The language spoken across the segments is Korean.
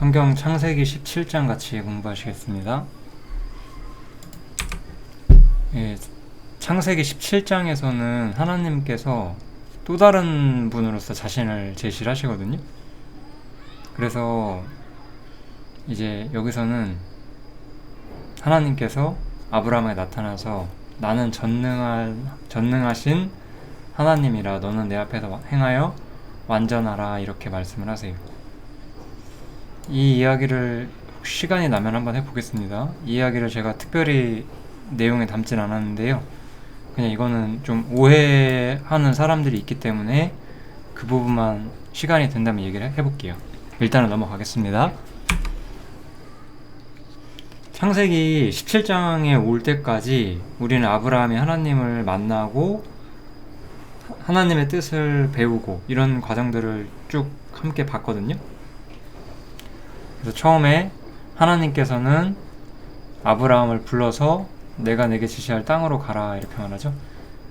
성경 창세기 17장 같이 공부하시겠습니다. 예, 창세기 17장에서는 하나님께서 또 다른 분으로서 자신을 제시를 하시거든요. 그래서 이제 여기서는 하나님께서 아브라함에 나타나서 나는 전능하신 하나님이라 너는 내 앞에서 행하여 완전하라 이렇게 말씀을 하세요. 이 이야기를 시간이 나면 한번 해보겠습니다. 이 이야기를 제가 특별히 내용에 담진 않았는데요. 그냥 이거는 좀 오해하는 사람들이 있기 때문에 그 부분만 시간이 된다면 얘기를 해볼게요. 일단은 넘어가겠습니다. 창세기 17장에 올 때까지 우리는 아브라함이 하나님을 만나고 하나님의 뜻을 배우고 이런 과정들을 쭉 함께 봤거든요. 그래서 처음에 하나님께서는 아브라함을 불러서 내가 내게 지시할 땅으로 가라 이렇게 말하죠.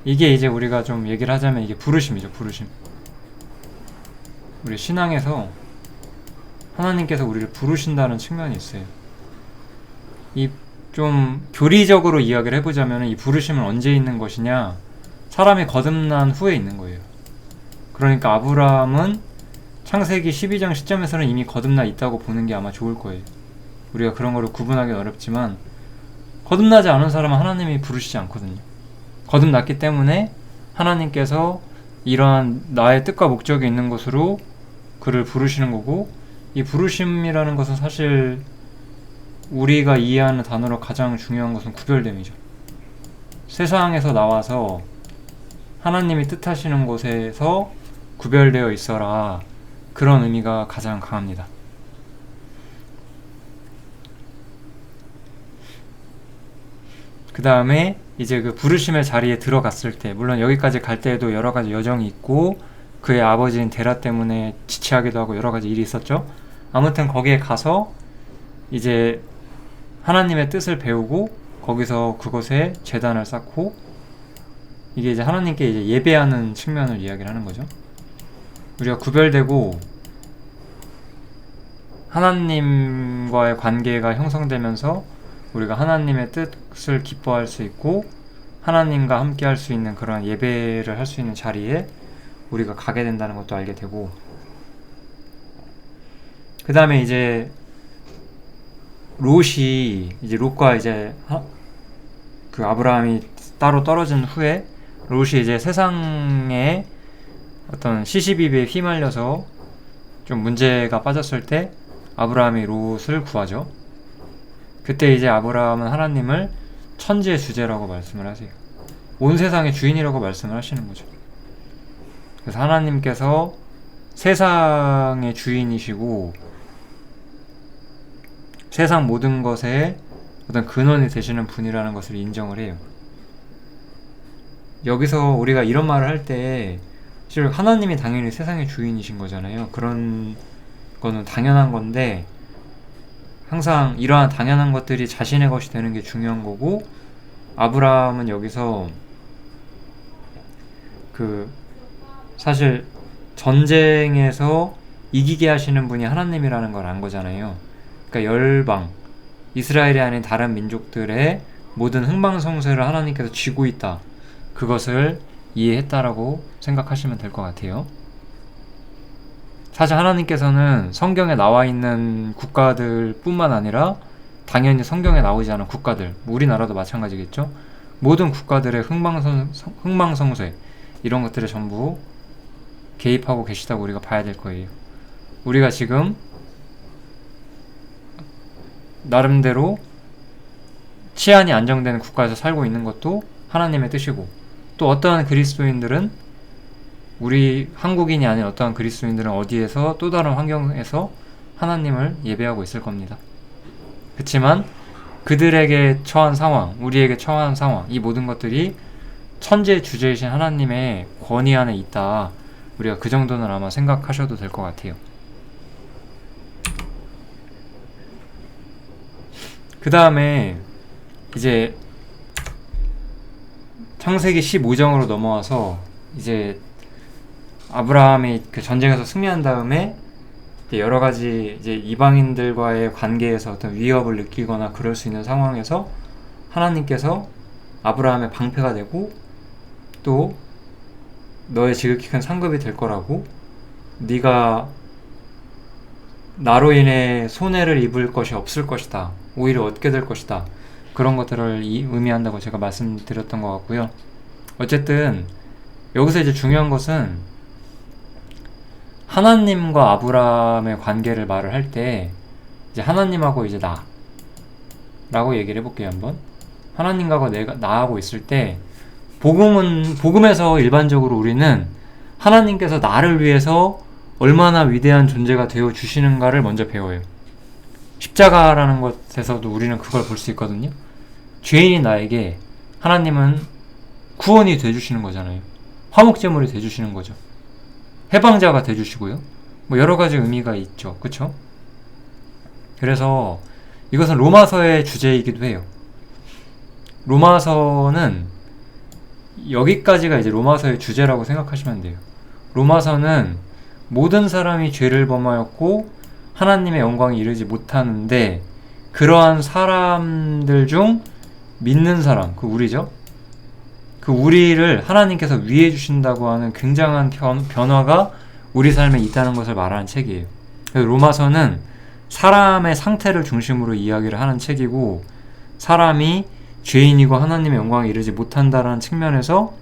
이게 이제 우리가 좀 얘기를 하자면 이게 부르심이죠. 부르심. 우리 신앙에서 하나님께서 우리를 부르신다는 측면이 있어요. 이 좀 교리적으로 이야기를 해보자면 이 부르심은 언제 있는 것이냐, 사람이 거듭난 후에 있는 거예요. 그러니까 아브라함은 창세기 12장 시점에서는 이미 거듭나 있다고 보는 게 아마 좋을 거예요. 우리가 그런 거를 구분하기는 어렵지만 거듭나지 않은 사람은 하나님이 부르시지 않거든요. 거듭났기 때문에 하나님께서 이러한 나의 뜻과 목적이 있는 것으로 그를 부르시는 거고, 이 부르심이라는 것은 사실 우리가 이해하는 단어로 가장 중요한 것은 구별됨이죠. 세상에서 나와서 하나님이 뜻하시는 곳에서 구별되어 있어라, 그런 의미가 가장 강합니다. 그 다음에 이제 그 부르심의 자리에 들어갔을 때, 물론 여기까지 갈 때에도 여러 가지 여정이 있고 그의 아버지인 데라 때문에 지체하기도 하고 여러 가지 일이 있었죠. 아무튼 거기에 가서 이제 하나님의 뜻을 배우고 거기서 그곳에 제단을 쌓고, 이게 이제 하나님께 이제 예배하는 측면을 이야기를 하는 거죠. 우리가 구별되고 하나님과의 관계가 형성되면서 우리가 하나님의 뜻을 기뻐할 수 있고 하나님과 함께 할 수 있는 그런 예배를 할 수 있는 자리에 우리가 가게 된다는 것도 알게 되고, 그 다음에 이제 롯과 이제 그 아브라함이 따로 떨어진 후에 롯이 이제 세상의 어떤 시시비비에 휘말려서 좀 문제가 빠졌을 때 아브라함이 롯을 구하죠. 그때 이제 아브라함은 하나님을 천지의 주제라고 말씀을 하세요. 온 세상의 주인이라고 말씀을 하시는 거죠. 그래서 하나님께서 세상의 주인이시고 세상 모든 것에 어떤 근원이 되시는 분이라는 것을 인정을 해요. 여기서 우리가 이런 말을 할 때 사실 하나님이 당연히 세상의 주인이신 거잖아요. 그런 거는 당연한 건데, 항상 이러한 당연한 것들이 자신의 것이 되는 게 중요한 거고, 아브라함은 여기서 사실 전쟁에서 이기게 하시는 분이 하나님이라는 걸 안 거잖아요. 그러니까 열방, 이스라엘이 아닌 다른 민족들의 모든 흥망성쇠를 하나님께서 쥐고 있다, 그것을 이해했다라고 생각하시면 될 것 같아요. 사실 하나님께서는 성경에 나와 있는 국가들 뿐만 아니라 당연히 성경에 나오지 않은 국가들, 우리나라도 마찬가지겠죠. 모든 국가들의 흥망성쇠 이런 것들을 전부 개입하고 계시다고 우리가 봐야 될 거예요. 우리가 지금 나름대로 치안이 안정되는 국가에서 살고 있는 것도 하나님의 뜻이고, 또 어떠한 그리스도인들은, 우리 한국인이 아닌 어떠한 그리스도인들은 어디에서 또 다른 환경에서 하나님을 예배하고 있을 겁니다. 그렇지만 그들에게 처한 상황, 우리에게 처한 상황, 이 모든 것들이 천지의 주제이신 하나님의 권위 안에 있다, 우리가 그 정도는 아마 생각하셔도 될 것 같아요. 그 다음에 이제 창세기 15장으로 넘어와서 이제 아브라함이 그 전쟁에서 승리한 다음에 여러 가지 이제 이방인들과의 관계에서 어떤 위협을 느끼거나 그럴 수 있는 상황에서 하나님께서 아브라함의 방패가 되고 또 너의 지극히 큰 상급이 될 거라고, 네가 나로 인해 손해를 입을 것이 없을 것이다, 오히려 얻게 될 것이다, 그런 것들을 의미한다고 제가 말씀드렸던 것 같고요. 어쨌든 여기서 이제 중요한 것은 하나님과 아브라함의 관계를 말을 할 때 이제 하나님하고 이제 나라고 얘기를 해볼게요. 한번 하나님하고 나하고 있을 때 복음에서 일반적으로 우리는 하나님께서 나를 위해서 얼마나 위대한 존재가 되어 주시는가를 먼저 배워요. 십자가라는 것에서도 우리는 그걸 볼 수 있거든요. 죄인인 나에게 하나님은 구원이 되주시는 거잖아요. 화목제물이 되주시는 거죠. 해방자가 되주시고요. 뭐 여러 가지 의미가 있죠. 그쵸? 그래서 이것은 로마서의 주제이기도 해요. 로마서는 여기까지가 이제 로마서의 주제라고 생각하시면 돼요. 로마서는 모든 사람이 죄를 범하였고 하나님의 영광에 이르지 못하는데 그러한 사람들 중 믿는 사람, 그 우리죠. 그 우리를 하나님께서 위해 주신다고 하는 굉장한 변화가 우리 삶에 있다는 것을 말하는 책이에요. 그래서 로마서는 사람의 상태를 중심으로 이야기를 하는 책이고, 사람이 죄인이고 하나님의 영광에 이르지 못한다라는 측면에서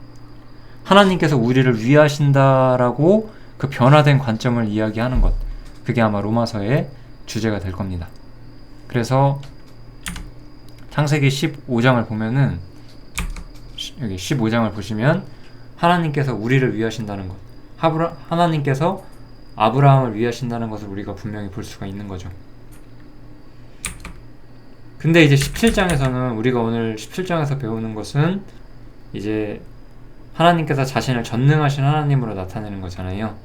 하나님께서 우리를 위하신다라고 그 변화된 관점을 이야기하는 것, 그게 아마 로마서의 주제가 될 겁니다. 그래서 창세기 15장을 보면은, 여기 15장을 보시면 하나님께서 우리를 위하신다는 것, 하나님께서 아브라함을 위하신다는 것을 우리가 분명히 볼 수가 있는 거죠. 근데 이제 17장에서는 우리가 오늘 17장에서 배우는 것은 이제 하나님께서 자신을 전능하신 하나님으로 나타내는 거잖아요.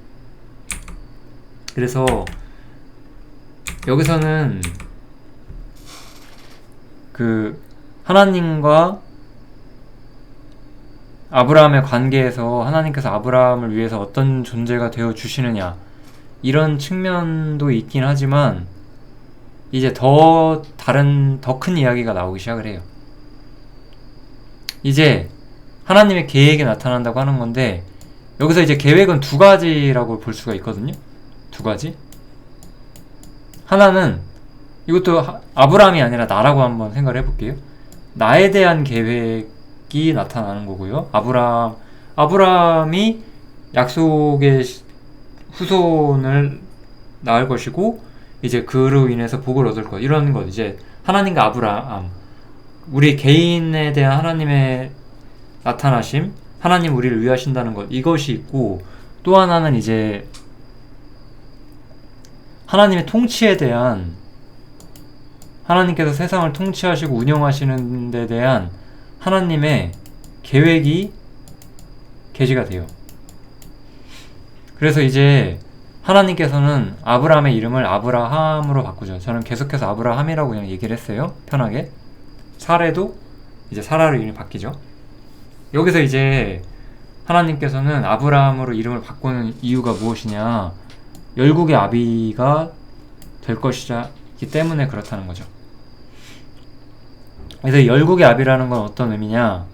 그래서 여기서는 그 하나님과 아브라함의 관계에서 하나님께서 아브라함을 위해서 어떤 존재가 되어 주시느냐, 이런 측면도 있긴 하지만 이제 더 큰 이야기가 나오기 시작을 해요. 이제 하나님의 계획이 나타난다고 하는 건데, 여기서 이제 계획은 두 가지라고 볼 수가 있거든요. 두 가지. 하나는, 이것도 아브라함이 아니라 나라고 한번 생각을 해볼게요. 나에 대한 계획이 나타나는 거고요. 아브라함이 약속의 후손을 낳을 것이고, 이제 그로 인해서 복을 얻을 것, 이런 것. 이제 하나님과 아브라함, 우리 개인에 대한 하나님의 나타나심, 하나님 우리를 위하신다는 것, 이것이 있고, 또 하나는 이제 하나님의 통치에 대한, 하나님께서 세상을 통치하시고 운영하시는 데 대한 하나님의 계획이 게시가 돼요. 그래서 이제 하나님께서는 아브라함의 이름을 아브라함으로 바꾸죠. 저는 계속해서 아브라함이라고 그냥 얘기를 했어요. 편하게. 사례도 이제 사라로 이름이 바뀌죠. 여기서 이제 하나님께서는 아브라함으로 이름을 바꾸는 이유가 무엇이냐, 열국의 아비가 될 것이기 때문에 그렇다는 거죠. 그래서 열국의 아비라는 건 어떤 의미냐,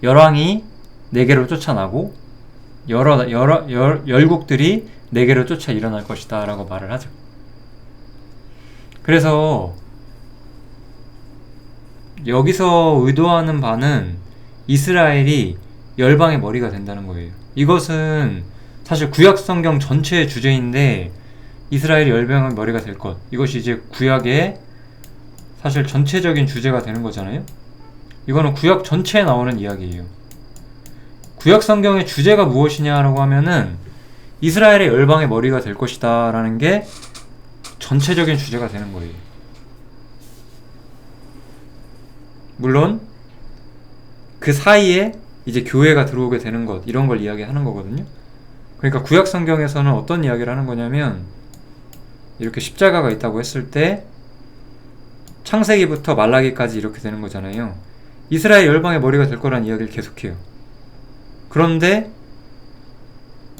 열왕이 네개로 쫓아나고 열국들이 네개로 쫓아 일어날 것이다 라고 말을 하죠. 그래서 여기서 의도하는 바는 이스라엘이 열방의 머리가 된다는 거예요. 이것은 사실 구약성경 전체의 주제인데, 이스라엘이 열방의 머리가 될 것, 이것이 이제 구약의 사실 전체적인 주제가 되는 거잖아요. 이거는 구약 전체에 나오는 이야기예요. 구약 성경의 주제가 무엇이냐라고 하면은 이스라엘의 열방의 머리가 될 것이다 라는 게 전체적인 주제가 되는 거예요. 물론 그 사이에 이제 교회가 들어오게 되는 것, 이런 걸 이야기하는 거거든요. 그러니까 구약 성경에서는 어떤 이야기를 하는 거냐면, 이렇게 십자가가 있다고 했을 때 창세기부터 말라기까지 이렇게 되는 거잖아요. 이스라엘 열방의 머리가 될 거란 이야기를 계속해요. 그런데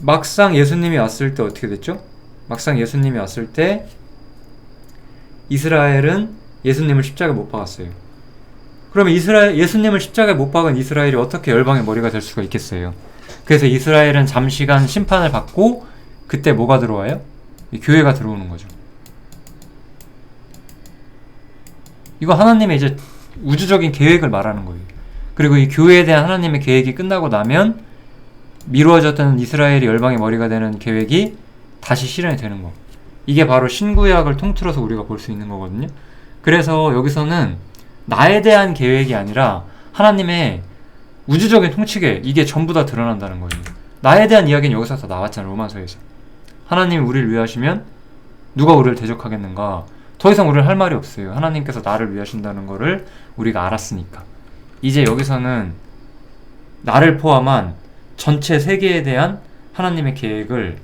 막상 예수님이 왔을 때 어떻게 됐죠? 막상 예수님이 왔을 때 이스라엘은 예수님을 십자가에 못 박았어요. 그러면 예수님을 십자가에 못 박은 이스라엘이 어떻게 열방의 머리가 될 수가 있겠어요? 그래서 이스라엘은 잠시간 심판을 받고 그때 뭐가 들어와요? 교회가 들어오는 거죠. 이거 하나님의 이제 우주적인 계획을 말하는 거예요. 그리고 이 교회에 대한 하나님의 계획이 끝나고 나면 미루어졌던 이스라엘이 열방의 머리가 되는 계획이 다시 실현이 되는 거. 이게 바로 신구약을 통틀어서 우리가 볼 수 있는 거거든요. 그래서 여기서는 나에 대한 계획이 아니라 하나님의 우주적인 통치계, 이게 전부 다 드러난다는 거예요. 나에 대한 이야기는 여기서 다 나왔잖아요. 로마서에서. 하나님이 우리를 위하시면 누가 우리를 대적하겠는가. 더 이상 우리는 할 말이 없어요. 하나님께서 나를 위하신다는 거를 우리가 알았으니까. 이제 여기서는 나를 포함한 전체 세계에 대한 하나님의 계획을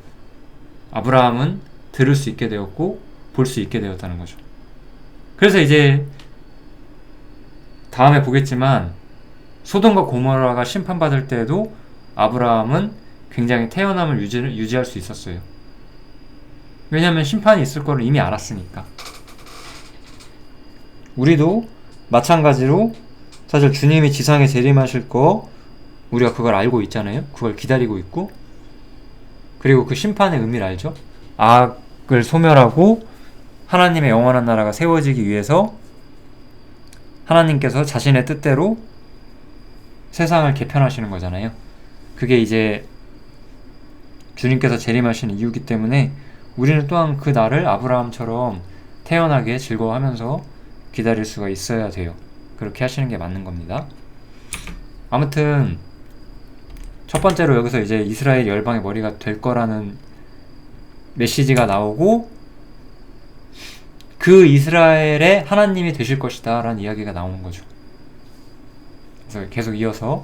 아브라함은 들을 수 있게 되었고 볼 수 있게 되었다는 거죠. 그래서 이제 다음에 보겠지만 소돔과 고모라가 심판받을 때에도 아브라함은 굉장히 태어남을 유지할 수 있었어요. 왜냐하면 심판이 있을 거를 이미 알았으니까. 우리도 마찬가지로 사실 주님이 지상에 재림하실 거 우리가 그걸 알고 있잖아요. 그걸 기다리고 있고, 그리고 그 심판의 의미를 알죠. 악을 소멸하고 하나님의 영원한 나라가 세워지기 위해서 하나님께서 자신의 뜻대로 세상을 개편하시는 거잖아요. 그게 이제 주님께서 재림하시는 이유기 때문에 우리는 또한 그 날을 아브라함처럼 태어나게 즐거워하면서 기다릴 수가 있어야 돼요. 그렇게 하시는 게 맞는 겁니다. 아무튼 첫 번째로 여기서 이제 이스라엘 열방의 머리가 될 거라는 메시지가 나오고, 그 이스라엘의 하나님이 되실 것이다 라는 이야기가 나오는 거죠. 그래서 계속 이어서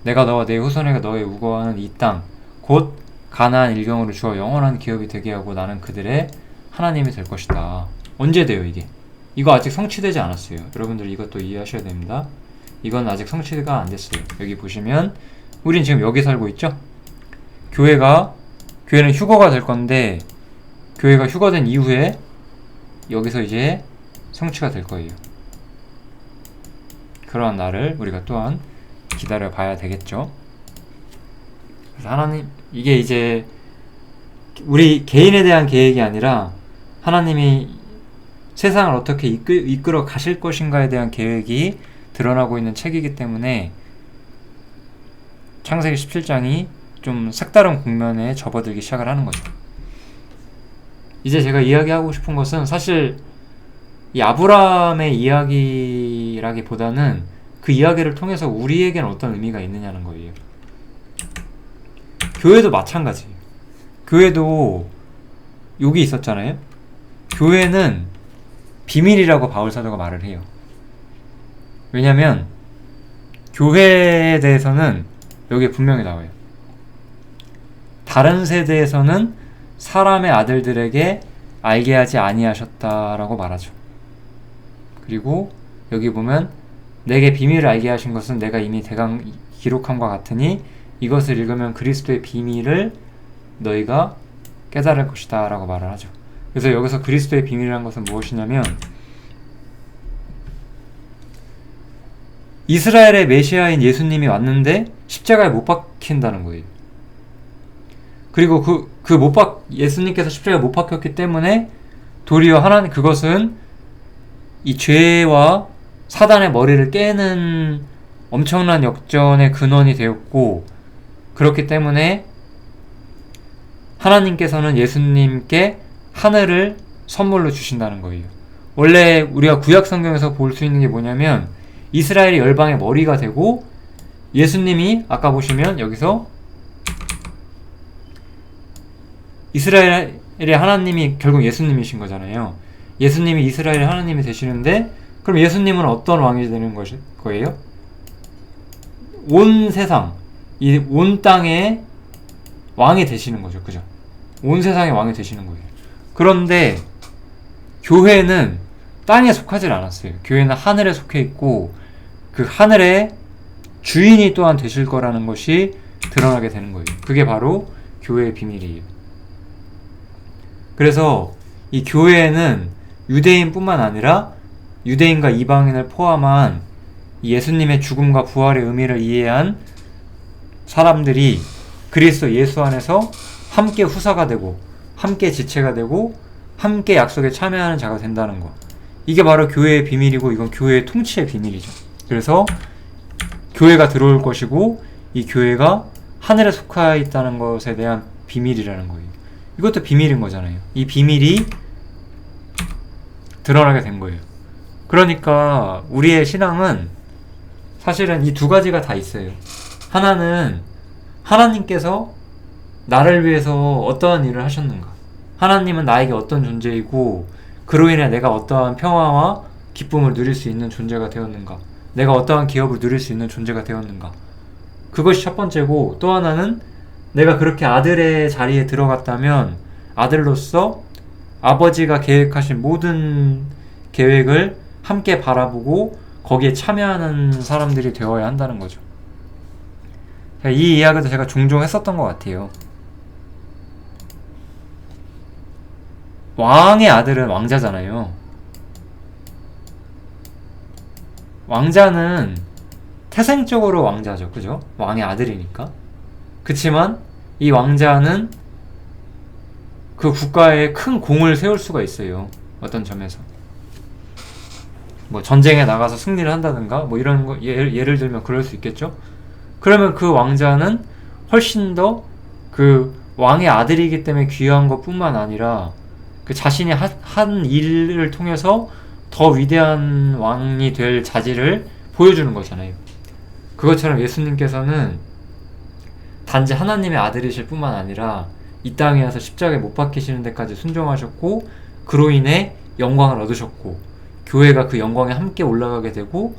내가 너와 내 후손에게 너의 우거하는 이 땅 곧 가나안 일경으로 주어 영원한 기업이 되게 하고 나는 그들의 하나님이 될 것이다. 언제 돼요 이게? 이거 아직 성취되지 않았어요. 여러분들 이것도 이해하셔야 됩니다. 이건 아직 성취가 안 됐어요. 여기 보시면 우린 지금 여기 살고 있죠? 교회는 휴거가 될 건데, 교회가 휴거된 이후에 여기서 이제 성취가 될 거예요. 그러한 날을 우리가 또한 기다려 봐야 되겠죠. 그래서 하나님, 이게 이제 우리 개인에 대한 계획이 아니라 하나님이 세상을 어떻게 이끌어 가실 것인가에 대한 계획이 드러나고 있는 책이기 때문에 창세기 17장이 좀 색다른 국면에 접어들기 시작을 하는 거죠. 이제 제가 이야기하고 싶은 것은 사실 이 아브라함의 이야기라기보다는 그 이야기를 통해서 우리에게는 어떤 의미가 있느냐는 거예요. 교회도 마찬가지예요. 교회도 욕이 있었잖아요. 교회는 비밀이라고 바울 사도가 말을 해요. 왜냐면 교회에 대해서는 여기에 분명히 나와요. 다른 세대에서는 사람의 아들들에게 알게 하지 아니하셨다라고 말하죠. 그리고 여기 보면 내게 비밀을 알게 하신 것은 내가 이미 대강 기록함과 같으니 이것을 읽으면 그리스도의 비밀을 너희가 깨달을 것이다 라고 말을 하죠. 그래서 여기서 그리스도의 비밀이라는 것은 무엇이냐면 이스라엘의 메시아인 예수님이 왔는데 십자가에 못 박힌다는 거예요. 그리고 예수님께서 십자가에 못 박혔기 때문에 도리어 하나님, 그것은 이 죄와 사단의 머리를 깨는 엄청난 역전의 근원이 되었고, 그렇기 때문에 하나님께서는 예수님께 하늘을 선물로 주신다는 거예요. 원래 우리가 구약 성경에서 볼 수 있는 게 뭐냐면 이스라엘이 열방의 머리가 되고, 예수님이 아까 보시면 여기서 이스라엘의 하나님이 결국 예수님이신 거잖아요. 예수님이 이스라엘의 하나님이 되시는데, 그럼 예수님은 어떤 왕이 되는 거예요? 온 세상, 이 온 땅의 왕이 되시는 거죠. 그죠? 온 세상의 왕이 되시는 거예요. 그런데 교회는 땅에 속하지 않았어요. 교회는 하늘에 속해 있고, 그 하늘의 주인이 또한 되실 거라는 것이 드러나게 되는 거예요. 그게 바로 교회의 비밀이에요. 그래서 이 교회에는 유대인뿐만 아니라 유대인과 이방인을 포함한 예수님의 죽음과 부활의 의미를 이해한 사람들이 그리스도 예수 안에서 함께 후사가 되고 함께 지체가 되고 함께 약속에 참여하는 자가 된다는 것. 이게 바로 교회의 비밀이고 이건 교회의 통치의 비밀이죠. 그래서 교회가 들어올 것이고 이 교회가 하늘에 속하 있다는 것에 대한 비밀이라는 거예요. 이것도 비밀인 거잖아요. 이 비밀이 드러나게 된 거예요. 그러니까 우리의 신앙은 사실은 이 두 가지가 다 있어요. 하나는 하나님께서 나를 위해서 어떠한 일을 하셨는가. 하나님은 나에게 어떤 존재이고 그로 인해 내가 어떠한 평화와 기쁨을 누릴 수 있는 존재가 되었는가. 내가 어떠한 기업을 누릴 수 있는 존재가 되었는가. 그것이 첫 번째고, 또 하나는 내가 그렇게 아들의 자리에 들어갔다면 아들로서 아버지가 계획하신 모든 계획을 함께 바라보고 거기에 참여하는 사람들이 되어야 한다는 거죠. 이 이야기도 제가 종종 했었던 것 같아요. 왕의 아들은 왕자잖아요. 왕자는 태생적으로 왕자죠. 그죠? 왕의 아들이니까. 그치만 이 왕자는 그 국가에 큰 공을 세울 수가 있어요. 어떤 점에서. 뭐 전쟁에 나가서 승리를 한다든가 뭐 이런 거 예를 들면 그럴 수 있겠죠. 그러면 그 왕자는 훨씬 더 그 왕의 아들이기 때문에 귀한 것뿐만 아니라 그 자신이 한 일을 통해서 더 위대한 왕이 될 자질을 보여주는 거잖아요. 그것처럼 예수님께서는 단지 하나님의 아들이실 뿐만 아니라 이 땅에 와서 십자가에 못 박히시는 데까지 순종하셨고 그로 인해 영광을 얻으셨고 교회가 그 영광에 함께 올라가게 되고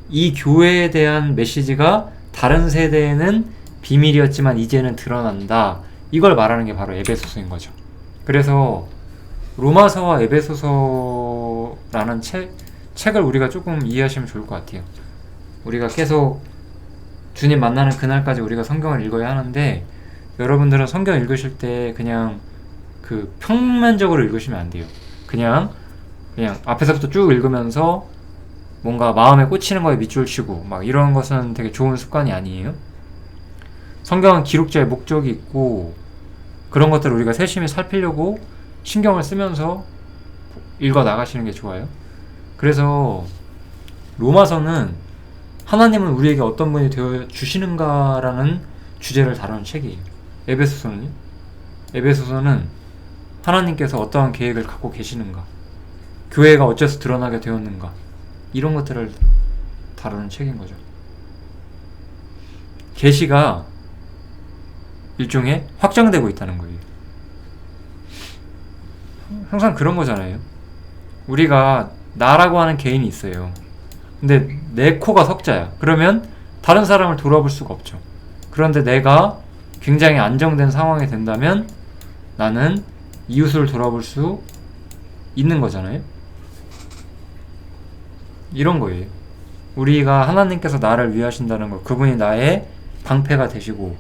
이 교회에 대한 메시지가 다른 세대에는 비밀이었지만 이제는 드러난다. 이걸 말하는 게 바로 에베소서인 거죠. 그래서 로마서와 에베소서라는 책을 우리가 조금 이해하시면 좋을 것 같아요. 우리가 계속 주님 만나는 그날까지 우리가 성경을 읽어야 하는데 여러분들은 성경 읽으실 때 그냥 그 평면적으로 읽으시면 안 돼요. 그냥 앞에서부터 쭉 읽으면서 뭔가 마음에 꽂히는 거에 밑줄 치고 막 이런 것은 되게 좋은 습관이 아니에요. 성경은 기록자의 목적이 있고 그런 것들을 우리가 세심히 살피려고 신경을 쓰면서 읽어 나가시는 게 좋아요. 그래서 로마서는 하나님은 우리에게 어떤 분이 되어 주시는가라는 주제를 다루는 책이에요. 에베소서는요? 에베소서는 하나님께서 어떠한 계획을 갖고 계시는가, 교회가 어째서 드러나게 되었는가, 이런 것들을 다루는 책인 거죠. 계시가 일종의 확장되고 있다는 거예요. 항상 그런 거잖아요. 우리가 나라고 하는 개인이 있어요. 근데 내 코가 석자야. 그러면 다른 사람을 돌아볼 수가 없죠. 그런데 내가 굉장히 안정된 상황이 된다면 나는 이웃을 돌아볼 수 있는 거잖아요. 이런 거예요. 우리가 하나님께서 나를 위하신다는 것, 그분이 나의 방패가 되시고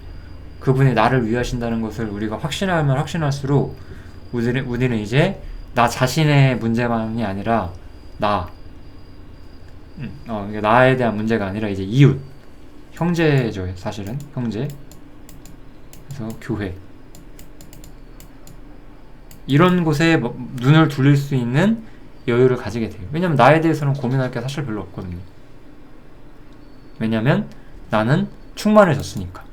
그분이 나를 위하신다는 것을 우리가 확신하면 확신할수록 우리는 이제 나 자신의 문제만이 아니라 나에 대한 문제가 아니라 이제 이웃, 형제죠. 사실은 형제. 그래서 교회, 이런 곳에 눈을 돌릴 수 있는 여유를 가지게 돼요. 왜냐면 나에 대해서는 고민할 게 사실 별로 없거든요. 왜냐면 나는 충만해졌으니까.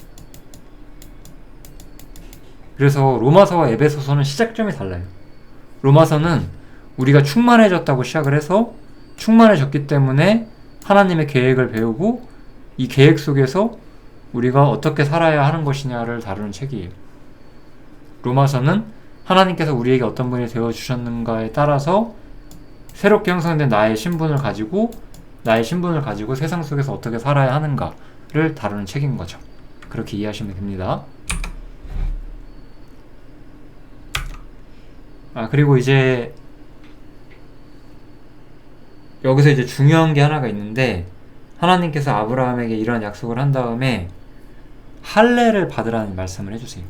그래서 로마서와 에베소서는 시작점이 달라요. 로마서는 우리가 충만해졌다고 시작을 해서 충만해졌기 때문에 하나님의 계획을 배우고 이 계획 속에서 우리가 어떻게 살아야 하는 것이냐를 다루는 책이에요. 로마서는 하나님께서 우리에게 어떤 분이 되어주셨는가에 따라서 새롭게 형성된 나의 신분을 가지고 세상 속에서 어떻게 살아야 하는가를 다루는 책인 거죠. 그렇게 이해하시면 됩니다. 그리고 이제 여기서 이제 중요한 게 하나가 있는데, 하나님께서 아브라함에게 이런 약속을 한 다음에 할례를 받으라는 말씀을 해주세요.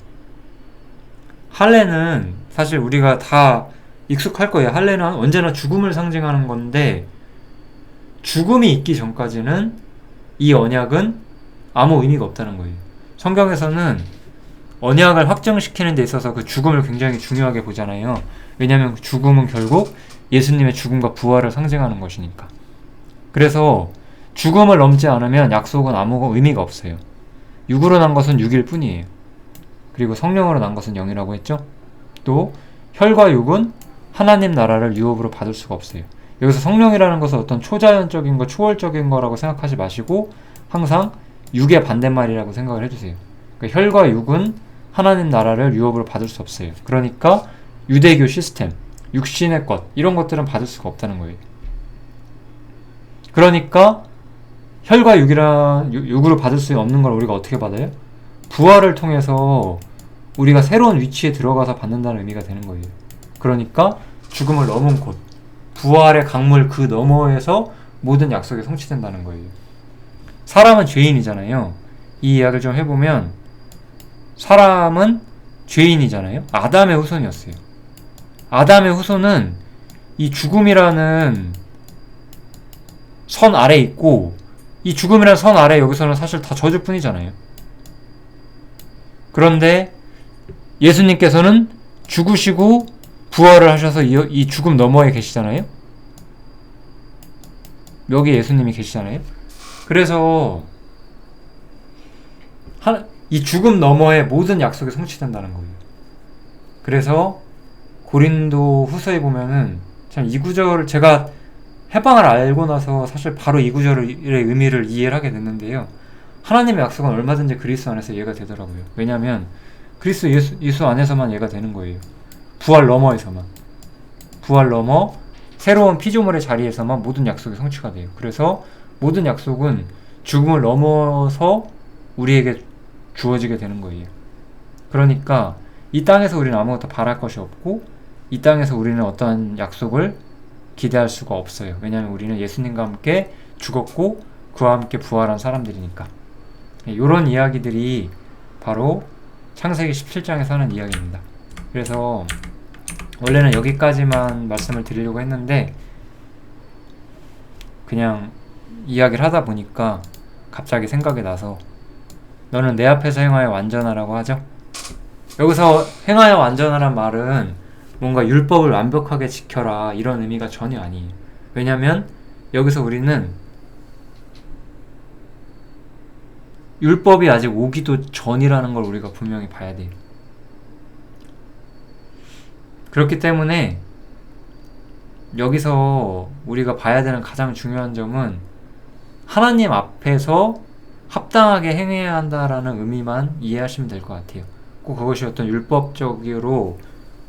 할례는 사실 우리가 다 익숙할 거예요. 할례는 언제나 죽음을 상징하는 건데 죽음이 있기 전까지는 이 언약은 아무 의미가 없다는 거예요. 성경에서는 언약을 확정시키는 데 있어서 그 죽음을 굉장히 중요하게 보잖아요. 왜냐하면 죽음은 결국 예수님의 죽음과 부활을 상징하는 것이니까. 그래서 죽음을 넘지 않으면 약속은 아무 의미가 없어요. 육으로 난 것은 육일 뿐이에요. 그리고 성령으로 난 것은 영이라고 했죠. 또 혈과 육은 하나님 나라를 유업으로 받을 수가 없어요. 여기서 성령이라는 것은 어떤 초자연적인 거, 초월적인 거라고 생각하지 마시고 항상 육의 반대말이라고 생각을 해주세요. 그러니까 혈과 육은 하나님 나라를 유업으로 받을 수 없어요. 그러니까 유대교 시스템, 육신의 것, 이런 것들은 받을 수가 없다는 거예요. 그러니까 혈과 육으로 받을 수 없는 걸 우리가 어떻게 받아요? 부활을 통해서 우리가 새로운 위치에 들어가서 받는다는 의미가 되는 거예요. 그러니까 죽음을 넘은 곳, 부활의 강물 그 너머에서 모든 약속이 성취된다는 거예요. 사람은 죄인이잖아요. 이 이야기를 좀 해보면 사람은 죄인이잖아요. 아담의 후손이었어요. 아담의 후손은 이 죽음이라는 선 아래 있고, 이 죽음이라는 선 아래 여기서는 사실 다 저주뿐이잖아요. 그런데 예수님께서는 죽으시고 부활을 하셔서 이 죽음 너머에 계시잖아요. 여기 예수님이 계시잖아요. 그래서 이 죽음 너머에 모든 약속이 성취된다는 거예요. 그래서 고린도 후서에 보면은 참 이 구절을 제가 해방을 알고 나서 사실 바로 이 구절의 의미를 이해를 하게 됐는데요. 하나님의 약속은 얼마든지 그리스도 안에서 이해가 되더라고요. 왜냐하면 그리스도 예수 안에서만 이해가 되는 거예요. 부활 너머에서만. 부활 너머 새로운 피조물의 자리에서만 모든 약속이 성취가 돼요. 그래서 모든 약속은 죽음을 넘어서 우리에게 주어지게 되는 거예요. 그러니까 이 땅에서 우리는 아무것도 바랄 것이 없고 이 땅에서 우리는 어떠한 약속을 기대할 수가 없어요. 왜냐하면 우리는 예수님과 함께 죽었고 그와 함께 부활한 사람들이니까. 이런 이야기들이 바로 창세기 17장에서 하는 이야기입니다. 그래서 원래는 여기까지만 말씀을 드리려고 했는데 그냥 이야기를 하다 보니까 갑자기 생각이 나서 너는 내 앞에서 행하여 완전하라고 하죠. 여기서 행하여 완전하란 말은 뭔가 율법을 완벽하게 지켜라 이런 의미가 전혀 아니에요. 왜냐하면 여기서 우리는 율법이 아직 오기도 전이라는 걸 우리가 분명히 봐야 돼요. 그렇기 때문에 여기서 우리가 봐야 되는 가장 중요한 점은 하나님 앞에서 합당하게 행해야 한다라는 의미만 이해하시면 될 것 같아요. 꼭 그것이 어떤 율법적으로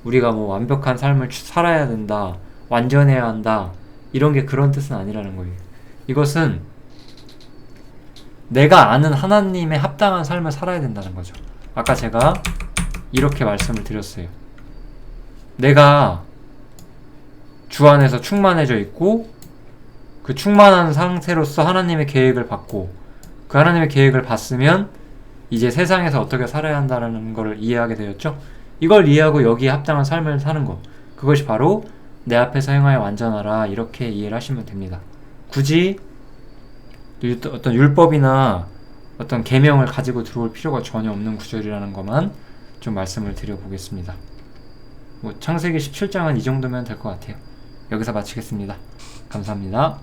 우리가 뭐 완벽한 삶을 살아야 된다, 완전해야 한다, 이런 게 그런 뜻은 아니라는 거예요. 이것은 내가 아는 하나님의 합당한 삶을 살아야 된다는 거죠. 아까 제가 이렇게 말씀을 드렸어요. 내가 주 안에서 충만해져 있고 그 충만한 상태로서 하나님의 계획을 받고 그 하나님의 계획을 봤으면 이제 세상에서 어떻게 살아야 한다는 걸 이해하게 되었죠. 이걸 이해하고 여기에 합당한 삶을 사는 것, 그것이 바로 내 앞에서 행하여 완전하라, 이렇게 이해를 하시면 됩니다. 굳이 어떤 율법이나 어떤 계명을 가지고 들어올 필요가 전혀 없는 구절이라는 것만 좀 말씀을 드려보겠습니다. 창세기 17장은 이 정도면 될 것 같아요. 여기서 마치겠습니다. 감사합니다.